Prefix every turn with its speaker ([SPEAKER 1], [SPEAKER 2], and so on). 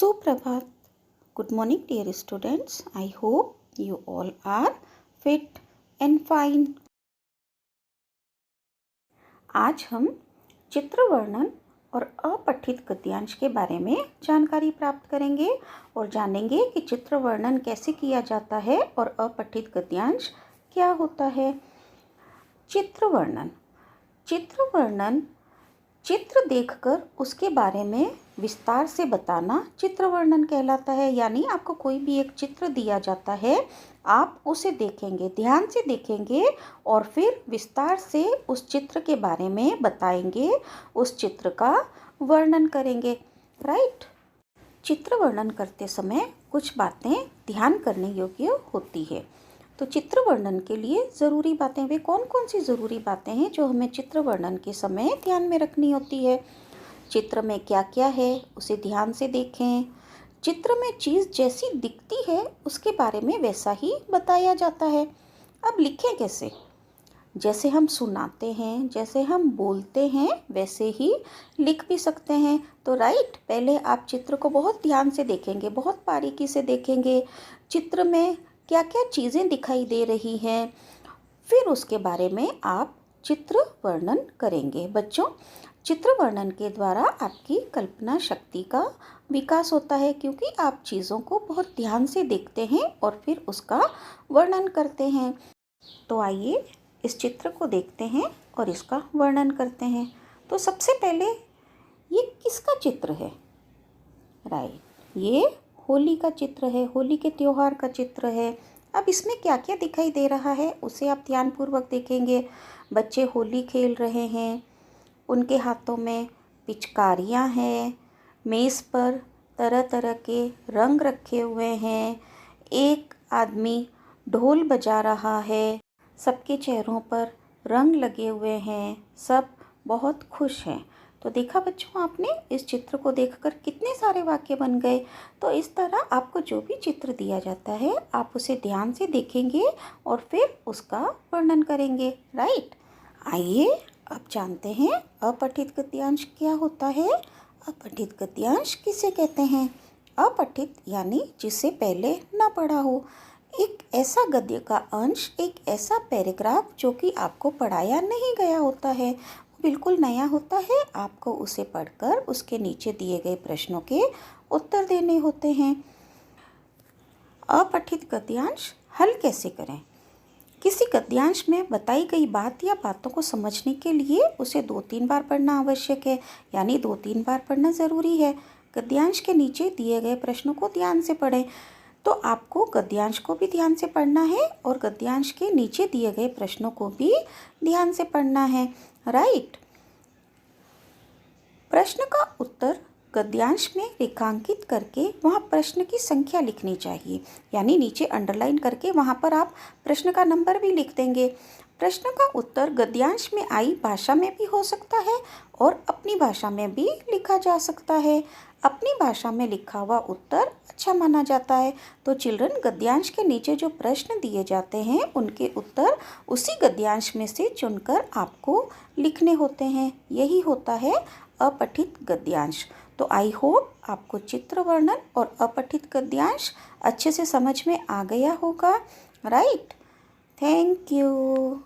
[SPEAKER 1] Suprabhat. Good morning, dear students. I hope you all are fit and fine. आज हम चित्र वर्णन और अपठित गद्यांश के बारे में जानकारी प्राप्त करेंगे और जानेंगे कि चित्र वर्णन कैसे किया जाता है और अपठित गद्यांश क्या होता है। चित्र वर्णन चित्र देखकर उसके बारे में विस्तार से बताना चित्र वर्णन कहलाता है। यानी आपको कोई भी एक चित्र दिया जाता है, आप उसे देखेंगे, ध्यान से देखेंगे और फिर विस्तार से उस चित्र के बारे में बताएंगे, उस चित्र का वर्णन करेंगे। राइट। चित्र वर्णन करते समय कुछ बातें ध्यान करने योग्य होती है। तो चित्र वर्णन के लिए ज़रूरी बातें वे कौन कौन सी ज़रूरी बातें हैं जो हमें चित्र वर्णन के समय ध्यान में रखनी होती है। चित्र में क्या क्या है उसे ध्यान से देखें। चित्र में चीज़ जैसी दिखती है उसके बारे में वैसा ही बताया जाता है। अब लिखें कैसे? जैसे हम सुनाते हैं, जैसे हम बोलते हैं, वैसे ही लिख भी सकते हैं। तो राइट, पहले आप चित्र को बहुत ध्यान से देखेंगे, बहुत बारीकी से देखेंगे, चित्र में क्या क्या चीज़ें दिखाई दे रही हैं, फिर उसके बारे में आप चित्र वर्णन करेंगे। बच्चों, चित्र वर्णन के द्वारा आपकी कल्पना शक्ति का विकास होता है, क्योंकि आप चीज़ों को बहुत ध्यान से देखते हैं और फिर उसका वर्णन करते हैं। तो आइए इस चित्र को देखते हैं और इसका वर्णन करते हैं। तो सबसे पहले ये किसका चित्र है? राइट, ये होली का चित्र है, होली के त्योहार का चित्र है। अब इसमें क्या क्या दिखाई दे रहा है उसे आप ध्यानपूर्वक देखेंगे। बच्चे होली खेल रहे हैं, उनके हाथों में पिचकारियाँ हैं, मेज़ पर तरह तरह के रंग रखे हुए हैं, एक आदमी ढोल बजा रहा है, सबके चेहरों पर रंग लगे हुए हैं, सब बहुत खुश हैं। तो देखा बच्चों, आपने इस चित्र को देखकर कितने सारे वाक्य बन गए। तो इस तरह आपको जो भी चित्र दिया जाता है आप उसे ध्यान से देखेंगे और फिर उसका वर्णन करेंगे। राइट। आइए अब जानते हैं अपठित गद्यांश क्या होता है। अपठित गद्यांश किसे कहते हैं? अपठित यानी जिसे पहले ना पढ़ा हो। एक ऐसा गद्य का अंश, एक ऐसा पैराग्राफ जो कि आपको पढ़ाया नहीं गया होता है, बिल्कुल नया होता है। आपको उसे पढ़कर उसके नीचे दिए गए प्रश्नों के उत्तर देने होते हैं। अपठित गद्यांश हल कैसे करें? किसी गद्यांश में बताई गई बात या बातों को समझने के लिए उसे 2-3 बार पढ़ना आवश्यक है, यानी 2-3 बार पढ़ना ज़रूरी है। गद्यांश के नीचे दिए गए प्रश्नों को ध्यान से पढ़ें। तो आपको गद्यांश को भी ध्यान से पढ़ना है और गद्यांश के नीचे दिए गए प्रश्नों को भी ध्यान से पढ़ना है। राइट। प्रश्न का उत्तर गद्यांश में रेखांकित करके वहाँ प्रश्न की संख्या लिखनी चाहिए, यानी नीचे अंडरलाइन करके वहाँ पर आप प्रश्न का नंबर भी लिख देंगे। प्रश्न का उत्तर गद्यांश में आई भाषा में भी हो सकता है और अपनी भाषा में भी लिखा जा सकता है। अपनी भाषा में लिखा हुआ उत्तर अच्छा माना जाता है। तो चिल्ड्रन, गद्यांश के नीचे जो प्रश्न दिए जाते हैं उनके उत्तर उसी गद्यांश में से चुनकर आपको लिखने होते हैं। यही होता है अपठित गद्यांश। तो आई होप आपको चित्र वर्णन और अपठित गद्यांश अच्छे से समझ में आ गया होगा। राइट। Thank you.